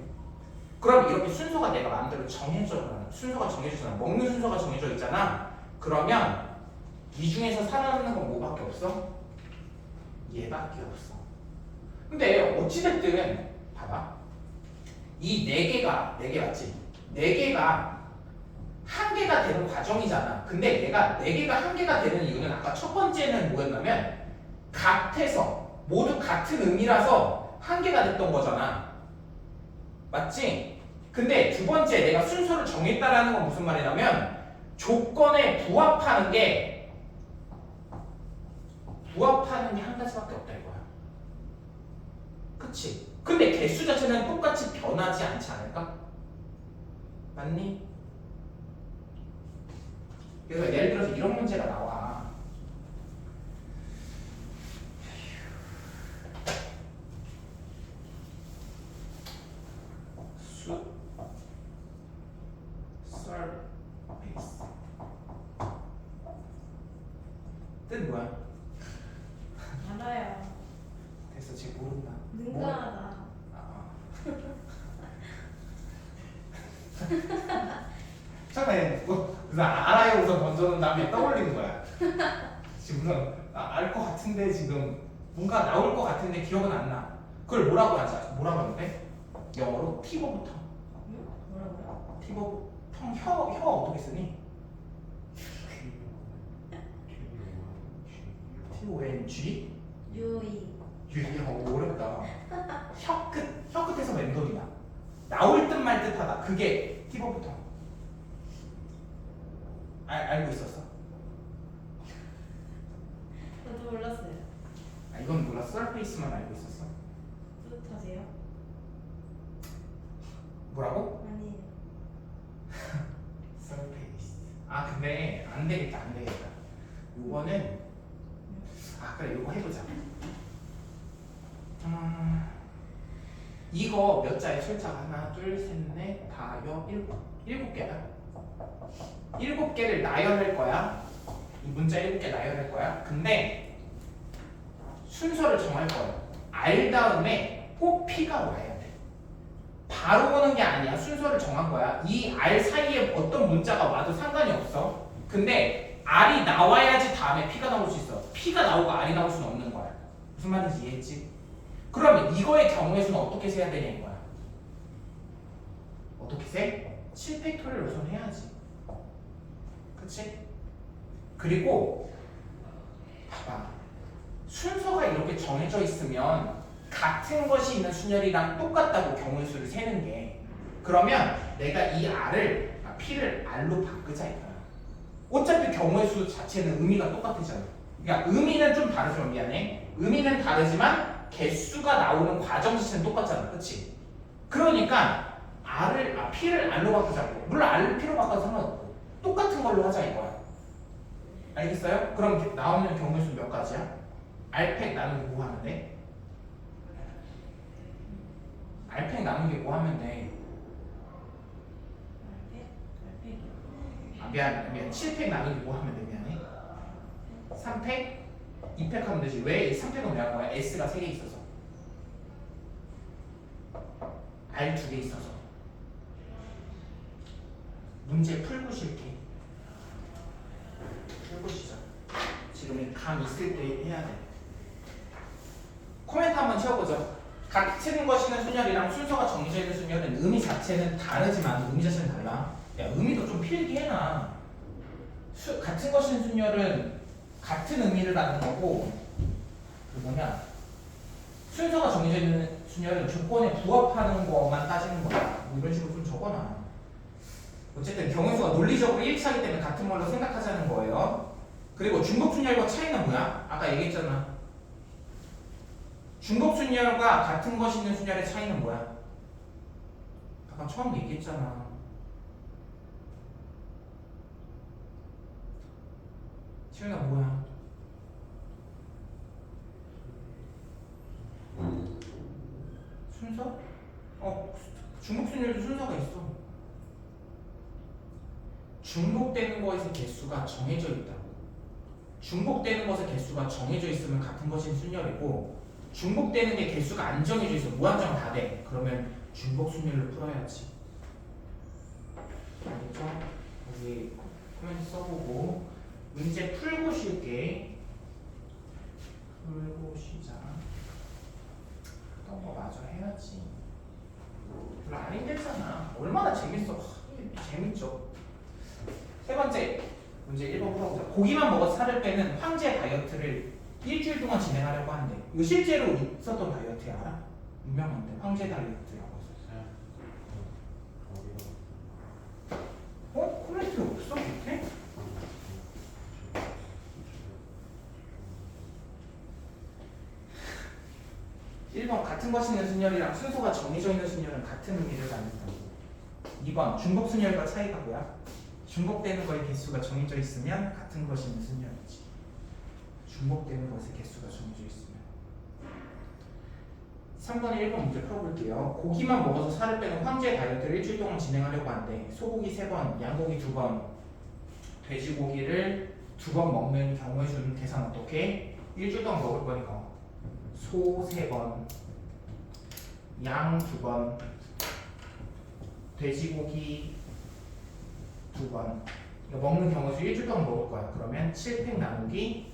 그럼 이렇게 순서가 내가 마음대로 순서가 정해졌잖아. 먹는 순서가 정해져 있잖아. 그러면 이 중에서 살아남는 건 뭐밖에 없어? 얘밖에 없어. 근데 어찌됐든 봐봐, 이 4개 맞지? 4개가 한 개가 되는 과정이잖아. 근데 얘가 4개가 한 개가 되는 이유는 아까 첫 번째는 뭐였냐면 같아서 모두 같은 의미라서 한 개가 됐던 거잖아. 맞지? 근데 두 번째 내가 순서를 정했다라는 건 무슨 말이냐면 조건에 부합하는 게 한 가지밖에 없다 이거야. 그치? 근데 개수 자체는 똑같이 변하지 않지 않을까? 맞니? 그래서 예를 들어서 이런 문제가 나와. 서비스 뜻 뭐야? 알아요. 됐어 지금 모른다. 능가하다. 아. 처음에 그래서 알아요 우선 던져놓은 다음에 떠올리는 거야. 지금 우선 알 것 같은데 지금 뭔가 나올 것 같은데 기억은 안 나. 그걸 뭐라고 하자? 뭐라고 하는데? 영어로 tip of tongue. 응? 뭐라고요? tip of tongue 혀 어떻게 쓰니? T-O-N-G? 유이. 야 어렵다. 혀 끝에서 왼손이야. 나올 듯 말 듯하다. 그게 tip of tongue. 알고 있었어? 저도 몰랐어요. 아 이건 몰라. 서페이스만 알고 있었어. 뿌듯하세요? 뭐라고? 아니에요. 서페이스. 아 근데 안 되겠다. 요거는 그래 요거 해보자. 이거 몇 자의 숫자가 하나, 둘, 셋, 넷, 다, 여, 일곱 개야. 7개를 나열할 거야. 이 문자 7개 나열할 거야. 근데 순서를 정할 거야. 알 다음에 꼭 P가 와야 돼. 바로 오는 게 아니야. 순서를 정한 거야. 이 알 사이에 어떤 문자가 와도 상관이 없어. 근데 R이 나와야지 다음에 P가 나올 수 있어. P가 나오고 R이 나올 수는 없는 거야. 무슨 말인지 이해했지? 그러면 이거의 경우의 수는 어떻게 세야 되냐 이거야. 어떻게 세? 7팩토리얼 우선 해야지. 그치? 그리고 봐봐. 순서가 이렇게 정해져 있으면 같은 것이 있는 순열이랑 똑같다고 경우의 수를 세는 게. 그러면 내가 이 R을 P를 R로 바꾸자 이거야. 어차피 경우의 수 자체는 의미가 똑같잖아. 그러니까 의미는 좀 다르지만 미안해. 의미는 다르지만 개수가 나오는 과정 자체는 똑같잖아. 그치? 그러니까 P를 R로 바꾸자고. 물론 R을 P로 바꿔도 상관없고 똑같은 걸로 하자 이거야. 알겠어요? 그럼 나오는 경우의 수는 몇 가지야? R팩 나누기 뭐 하면 돼? R팩 나누기 뭐 하면 돼? 미안 7팩 나누기 뭐 하면 돼? 미안해 3팩? 2팩 하면 되지. 왜 3팩은 왜 한 거야? S가 3개 있어서 R 2개 있어서. 문제 풀고 쉴게. 풀고 쉬자. 지금 감 있을 때 해야 돼. 코멘트 한번 채워보죠. 같은 것이는 순열이랑 순서가 정해져 있는 순열은 의미 자체는 다르지만 의미 자체는 달라. 야 의미도 좀 필기해놔. 같은 것이는 순열은 같은 의미를 갖는 거고 그 뭐냐 순서가 정해져 있는 순열은 조건에 부합하는 것만 따지는 거야. 뭐 이런 식으로 좀 적어놔. 어쨌든 경우수가 논리적으로 일치하기 때문에 같은 걸로 생각하자는 거예요. 그리고 중복 순열과 차이는 뭐야? 아까 얘기했잖아. 중복 순열과 같은 것이 있는 순열의 차이는 뭐야? 아까 처음 얘기했잖아. 시윤아 뭐야? 순서? 중복 순열도 순서가 있어. 중복되는 것의 개수가 정해져 있다고. 중복되는 것의 개수가 정해져 있으면 같은 것인 순열이고 중복되는 게 개수가 안 정해져 있어. 무한정 다 돼. 그러면 중복 순열로 풀어야지. 알겠죠? 여기 코멘트 써보고 문제 풀고 쉴게. 풀고 쉬자. 했던 거 마저 해야지. 별로 안 힘들잖아. 얼마나 재밌어. 세 번째 문제 1번 풀어보자. 고기만 먹어서 살을 빼는 황제 다이어트를 일주일 동안 진행하려고 하는데 이거 실제로 있었던 다이어트야 알아? 유명한데 황제 다이어트라고 했었어. 코멘트 없어 밑에? 1번 같은 것이 있는 순열이랑 순서가 정해져 있는 순열은 같은 의미를 갖는다고. 2번 중복 순열과 차이가 뭐야? 중복되는 거의 개수가 정해져 있으면 같은 것이 있는 순열이지. 중복되는 것의 개수가 정해져 있으면. 3번에 1번 문제 풀어볼게요. 고기만 먹어서 살을 빼는 황제 다이어트를 일주일 동안 진행하려고 하는데 소고기 3번, 양고기 2번, 돼지고기를 2번 먹는 경우의 수는 계산 어떻게? 일주일 동안 먹을 거니까 소 3번, 양 2번, 돼지고기 2번. 이거 먹는 경우 수 일주일 동안 먹을 거야. 그러면 7팩 나누기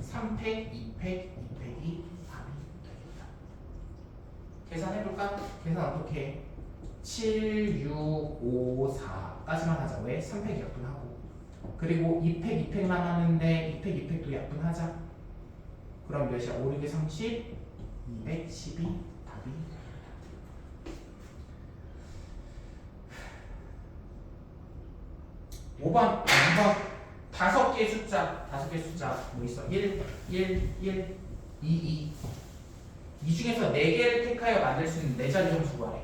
3팩, 2팩, 2팩이 답이 되겠다. 계산해볼까? 계산 어떻게 해? 7, 6, 5, 4까지만 하자. 왜? 3팩 약분하고. 그리고 2팩, 2팩만 하는데 2팩, 2팩도 약분하자. 그럼 몇이야? 5, 6에 30, 212 답이. 5번, 2번 5개의 숫자 뭐 있어? 1, 1, 1, 2, 2. 이 중에서 4개를 택하여 만들 수 있는 4자리 정수 구하래.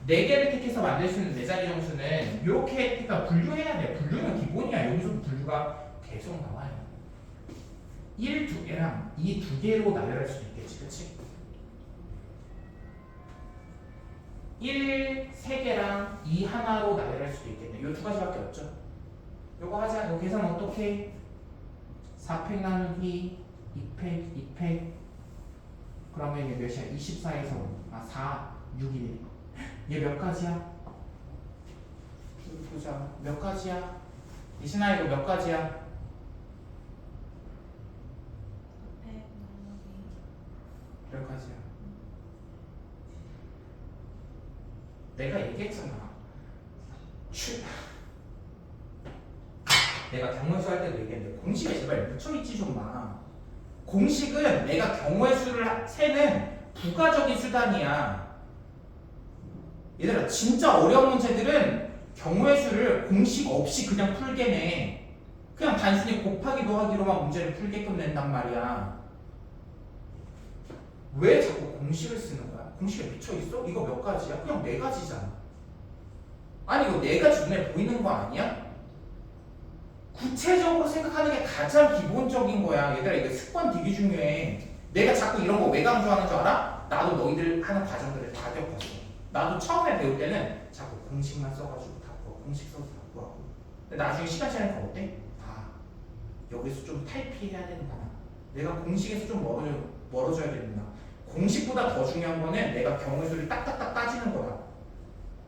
4개를 택해서 만들 수 있는 4자리 정수는 이렇게 택하 분류해야 돼. 분류는 기본이야. 여기서 분류가 계속 나와요. 1, 2개랑 2, 2개로 나열할 수도 있겠지, 그치? 1, 3개랑 2 하나로 나열할 수도 있겠네. 이 2가지밖에 없죠. 요거 하자. 요 계산 어떻게 해? 4팩 나누기 2팩, 2팩. 그러면 얘 몇이야? 24에서 4, 6이네. 얘 몇 가지야? 여기 보자. 몇 가지야? 이신아 이거 몇 가지야? 100 나누기 몇 가지야? 내가 얘기했잖아. 내가 경우의 수 할 때도 얘기했는데 공식에 제발 묻혀있지 좀 마. 공식은 내가 경우의 수를 세는 부가적인 수단이야. 얘들아 진짜 어려운 문제들은 경우의 수를 공식 없이 그냥 풀게 내. 그냥 단순히 곱하기 더하기로만 문제를 풀게끔 낸단 말이야. 왜 자꾸 공식을 쓰는 거야? 공식에 미쳐있어? 이거 몇 가지야? 그냥 4가지잖아. 아니 이거 4가지 눈에 보이는 거 아니야? 구체적으로 생각하는 게 가장 기본적인 거야. 얘들아 이거 습관 되게 중요해. 내가 자꾸 이런 거 왜 강조하는 줄 알아? 나도 너희들 하는 과정들을 다 겪었어. 나도 처음에 배울 때는 자꾸 공식만 써가지고 다 구하고 공식 써서 다 구하고. 근데 나중에 시간 지나니까 어때? 아 여기서 좀 탈피해야 된다. 내가 공식에서 좀 멀어져야 된다. 공식보다 더 중요한 거는 내가 경우의 수를 딱딱딱 따지는 거야.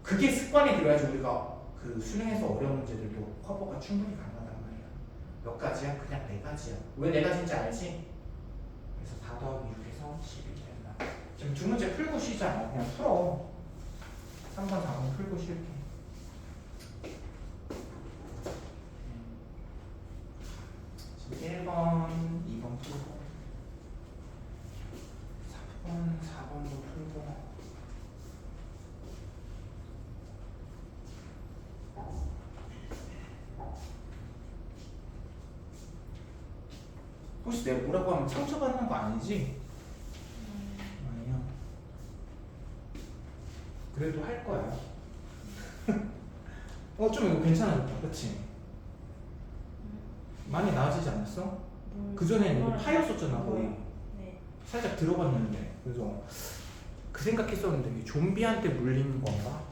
그게 습관이 들어야지 우리가 그 수능에서 어려운 문제들도 커버가 충분히 가능하단 말이야. 몇 가지야? 그냥 4가지야. 왜 4가지인지 알지? 그래서 4 더하기 6에서 11이 된다. 지금 2문제 풀고 쉬잖아. 그냥 풀어. 3번, 4번 풀고 쉴게. 지금 1번, 2번 풀고 3번, 4번도 풀고 혹시 내가 뭐라고 하면 상처받는 거 아니지? 아니야. 그래도 할 거야. 좀 이거 괜찮았다. 그치? 많이 나아지지 않았어? 그전에는 이거 파였었잖아 거의. 네. 살짝 들어갔는데. 그래서 그 생각했었는데 이게 좀비한테 물린 건가?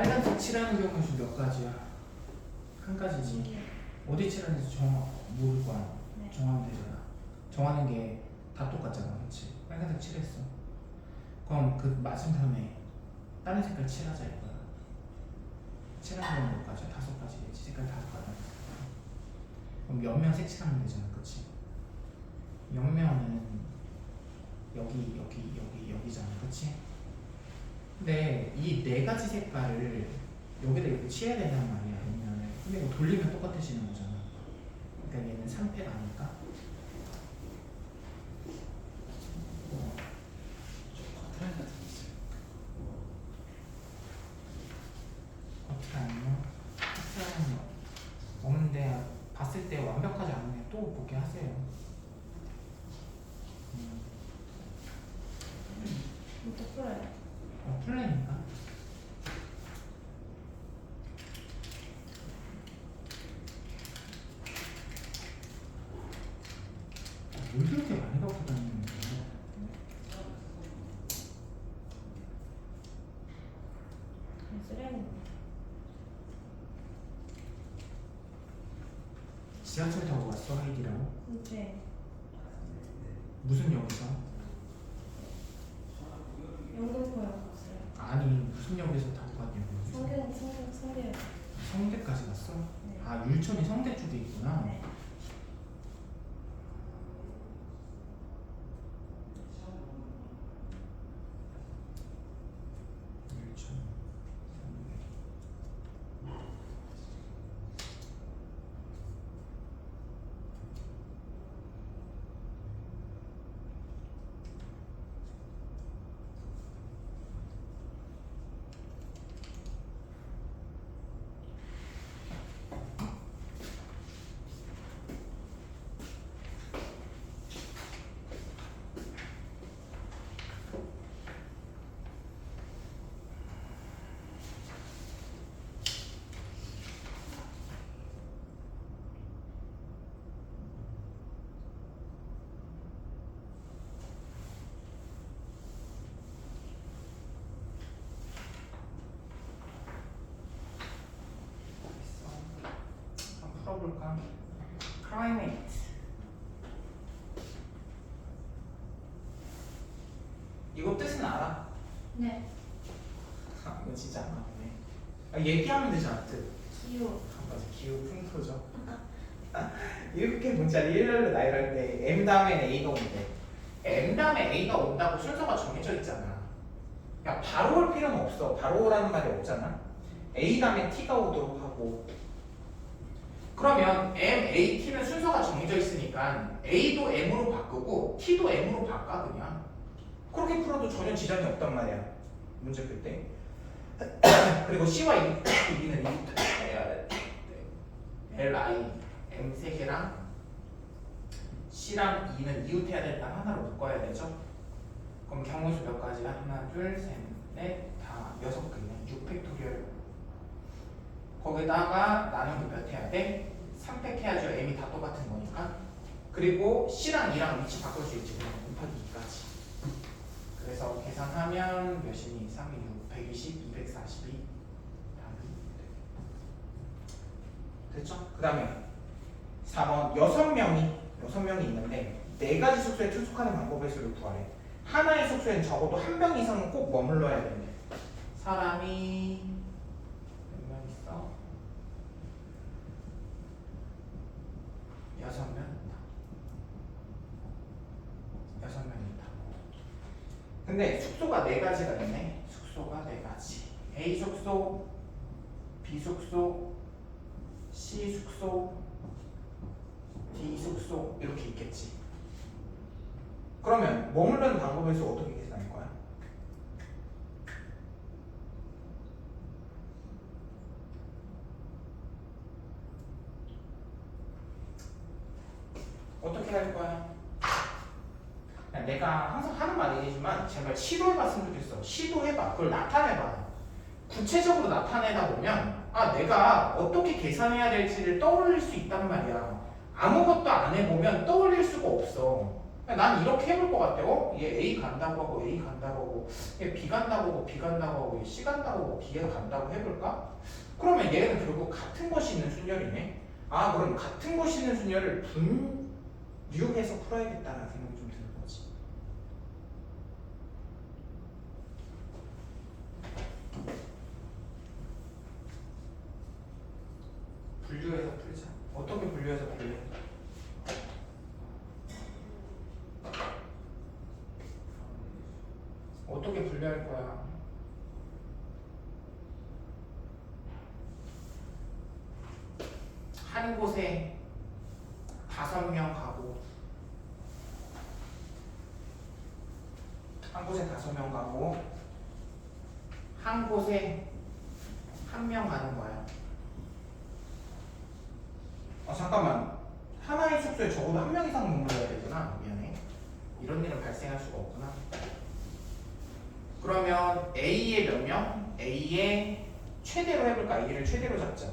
빨간색 칠하는 경우는 지금 몇 가지야? 한 가지지. 어디 칠하는지 모를 거야. 네. 정하면 되잖아. 정하는 게 다 똑같잖아, 그렇지? 빨간색 칠했어. 그럼 그 맞은 다음에 다른 색깔 칠하자 이거야. 칠하는 경우 몇 가지야? 5가지. 색깔 5가지. 그럼 옆면 색칠하면 되잖아, 그렇지? 옆면은 여기잖아, 그렇지? 근데 이 4가지 색깔을 여기다 이렇게 칠해야 된단 말이야, 옆면을. 근데 이거 돌리면 똑같아지는 거잖아. 그러니까 얘는 3패가 아닐까? 커트라인 같은 게 있어요. 커트라인요? 커트라인은 없는데 봤을 때 완벽하지 않으면 또 보게 하세요. 이것도 풀어요. 플레이니까. 뭘 그렇게 많이 갖고 다니는 거야? 쓰레기. 지하철 타고 왔어, 하이디라고? 네. 무슨 역에서? 영등포역 갔어요. 아니, 무슨 역에서 타고 갔냐고. 성대. 성대까지 갔어? 네. 아, 율촌이 성대 쪽에 있구나. 네. 율촌. 한번 풀어볼까? Climate. 이거 뜻은 알아? 네. 이거 진짜 안 나오네. 얘기하면 되잖아, 뜻. 기호. 맞아, 기후 풍토죠. 이렇게 문자를 일렬로 나열할 때 M 다음에 A가 온대. M 다음에 A가 온다고 순서가 정해져 있잖아. 야, 바로 올 필요는 없어. 바로 오라는 말이 없잖아. A 다음에 T가 오도록 하고. 그러면 M, A, T는 순서가 정해져 있으니까 A도 M으로 바꾸고 T도 M으로 바꿔 그냥. 그렇게 풀어도 전혀 지장이 없단 말이야. 문제 풀 때. 그리고 C와 E는 이부터 해야 돼. L, I, M 3개랑 C랑 E는 이웃해야 될 단 하나로 묶어야 되죠. 그럼 경우수 몇 가지야? 하나, 둘, 셋, 넷, 다 6개네. 6팩토리얼. 거기다가 나누기 몇 해야 돼? 3팩 해야죠. M이 다 똑같은 거니까. 그리고 C랑 E랑 위치 바꿀 수 있지. 그냥 곱하기 2까지. 그래서 계산하면 몇이니? 3이 6, 120, 242. 됐죠? 그 다음에 4번 6명이 있는데 4가지 숙소에 투숙하는 방법의 수를 구하래. 하나의 숙소엔 적어도 1명 이상은 꼭 머물러야 된대. 사람이 몇 명 있어? 6명 있다. 6명 있다. 근데 숙소가 4가지가 있네. 숙소가 4가지. A 숙소, B 숙소, C 숙소, D 숙소 이렇게 있겠지. 그러면 머무르는 방법의 수 어떻게 계산할 거야? 어떻게 할 거야? 내가 항상 하는 말이지만 제발 시도해봤으면 좋겠어. 시도해봐. 그걸 나타내봐. 구체적으로 나타내다 보면 아 내가 어떻게 계산해야 될지를 떠올릴 수 있단 말이야. 아무것도 안 해보면 떠올릴 수가 없어. 난 이렇게 해볼 것 같아. 얘 A 간다고 하고 A 간다고 하고 얘 B 간다고 하고 B 간다고 하고 얘 C 간다고 하고 B에 간다고 해볼까? 그러면 얘는 결국 같은 것이 있는 순열이네. 아 그럼 같은 것이 있는 순열을 분류해서 풀어야겠다는 생각이 좀 드는 거지. 분류해서 풀자. 어떻게 분류해서 풀래? 어떻게 분류할 거야? 한 곳에 5명 가고 한 곳에 5명 가고 한 곳에 1명 가는 거야. 잠깐만. 하나의 숙소에 적어도 1명 이상 머물러야 되구나. 미안해. 이런 일은 발생할 수가 없구나. 그러면 A의 몇 명? A의 최대로 해볼까? A를 최대로 잡자.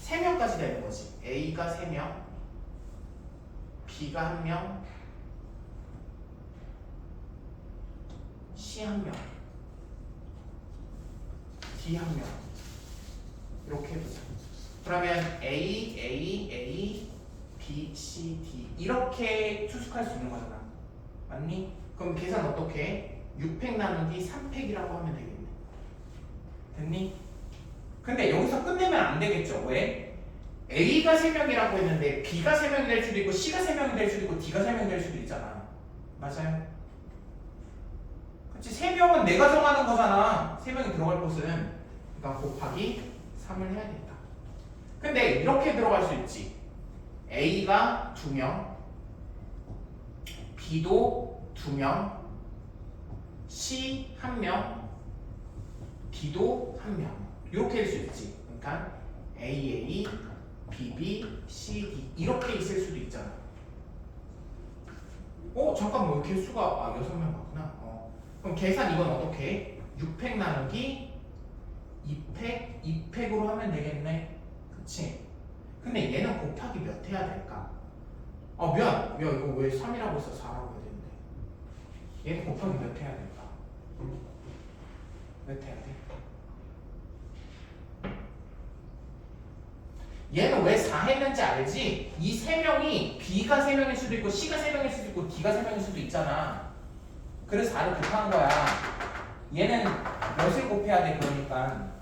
3명까지 되는 거지. A가 3명, B가 1명, C 1명, D 1명. 이렇게 해보자. 그러면 A, A, A, B, C, D 이렇게 추측할 수 있는 거잖아. 맞니? 그럼 계산 어떻게 해? 6팩 나누기 3팩이라고 하면 되겠네. 됐니? 근데 여기서 끝내면 안 되겠죠. 왜? A가 3명이라고 했는데 B가 3명이 될 수도 있고 C가 3명이 될 수도 있고 D가 3명이 될 수도 있잖아. 맞아요? 그치? 3명은 내가 정하는 거잖아. 3명이 들어갈 곳은. 그러니까 곱하기 3을 해야겠다. 근데 이렇게 들어갈 수 있지. A가 2명, B도 2명, C 1명, D도 1명. 이렇게 할 수 있지. 그러니까 AA, BB, CD 이렇게 있을 수도 있잖아. 잠깐만 개수가 6명 맞구나. 그럼 계산 이건 어떻게 해? 6팩 나누기 2팩, 2팩으로 하면 되겠네. 그치? 근데 얘는 곱하기 몇 해야 될까? 미안. 야 이거 왜 3이라고 해서 4라고 해야 되는데 얘는 곱하기 몇 해야 될까? 몇 해야 돼? 얘는 왜 4 했는지 알지? 이 3명이 B가 3명일 수도 있고 C가 3명일 수도 있고 D가 3명일 수도 있잖아. 그래서 4를 곱한 거야. 얘는 몇을 곱해야 돼? 그러니까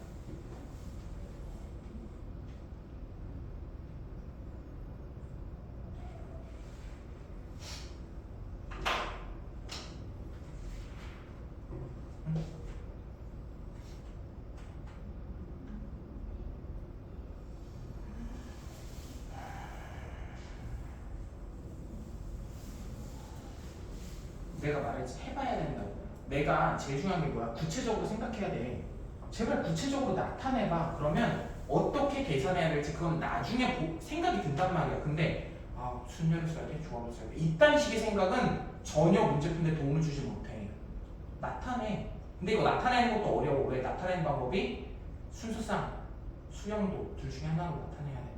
내가 말했지. 해봐야 된다고. 내가 제일 중요한 게 뭐야? 구체적으로 생각해야 돼. 제발 구체적으로 나타내봐. 그러면 어떻게 계산해야 될지 그건 나중에 생각이 든단 말이야. 근데 순열을 써야 돼? 조합을 써야 돼? 이딴 식의 생각은 전혀 문제 푸는데 도움을 주지 못해. 나타내. 근데 이거 나타내는 것도 어려워. 왜? 나타내는 방법이 순서상 수령도 둘 중에 하나로 나타내야 된다.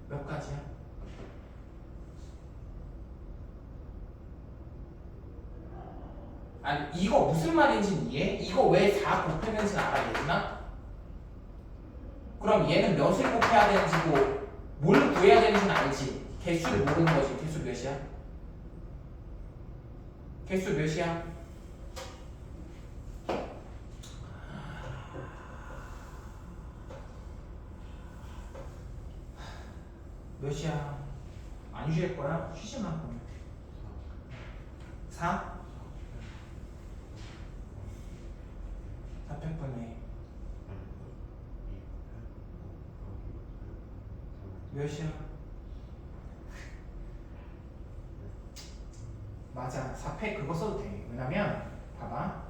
몇 가지야? 아니 이거 무슨 말인지 이해해? 이거 왜 4 곱했는지는 알아 얘들아? 그럼 얘는 몇을 곱해야 되는지고 뭘 구해야 되는지는 알지? 개수를 모르는 거지. 개수 몇이야? 개수 몇이야? 몇이야? 안 쉴 거야? 쉬지 마. 4? 400분의 몇이야? 맞아. 4팩 그거 써도 돼. 왜냐면 봐봐.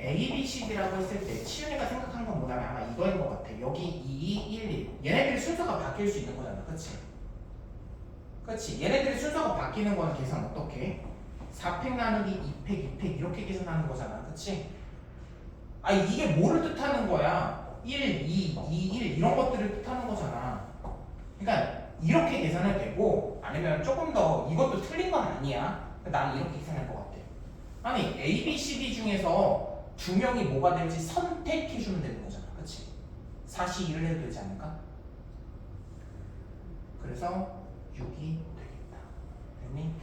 A, B, C, D라고 했을 때 치윤이가 생각한 건 뭐냐면 아마 이거인 것 같아. 여기 2, 1, 1 얘네들이 순서가 바뀔 수 있는 거잖아. 그치? 그치? 얘네들이 순서가 바뀌는 거는 계산 어떻게 해? 4팩 나누기 2팩, 2팩 이렇게 계산하는 거잖아. 그치? 이게 뭐를 뜻하는 거야? 1, 2, 2, 1 이런 것들을 뜻하는 거잖아. 그러니까 이렇게 계산해도 되고 아니면 조금 더 이것도 틀린 건 아니야. 나는 이렇게 계산할 것 같아. 아니 A, B, C, D 중에서 두 명이 뭐가 될지 선택해주면 되는 거잖아. 그치? 4시 1을 해도 되지 않을까? 그래서 6이 되겠다. 됐니?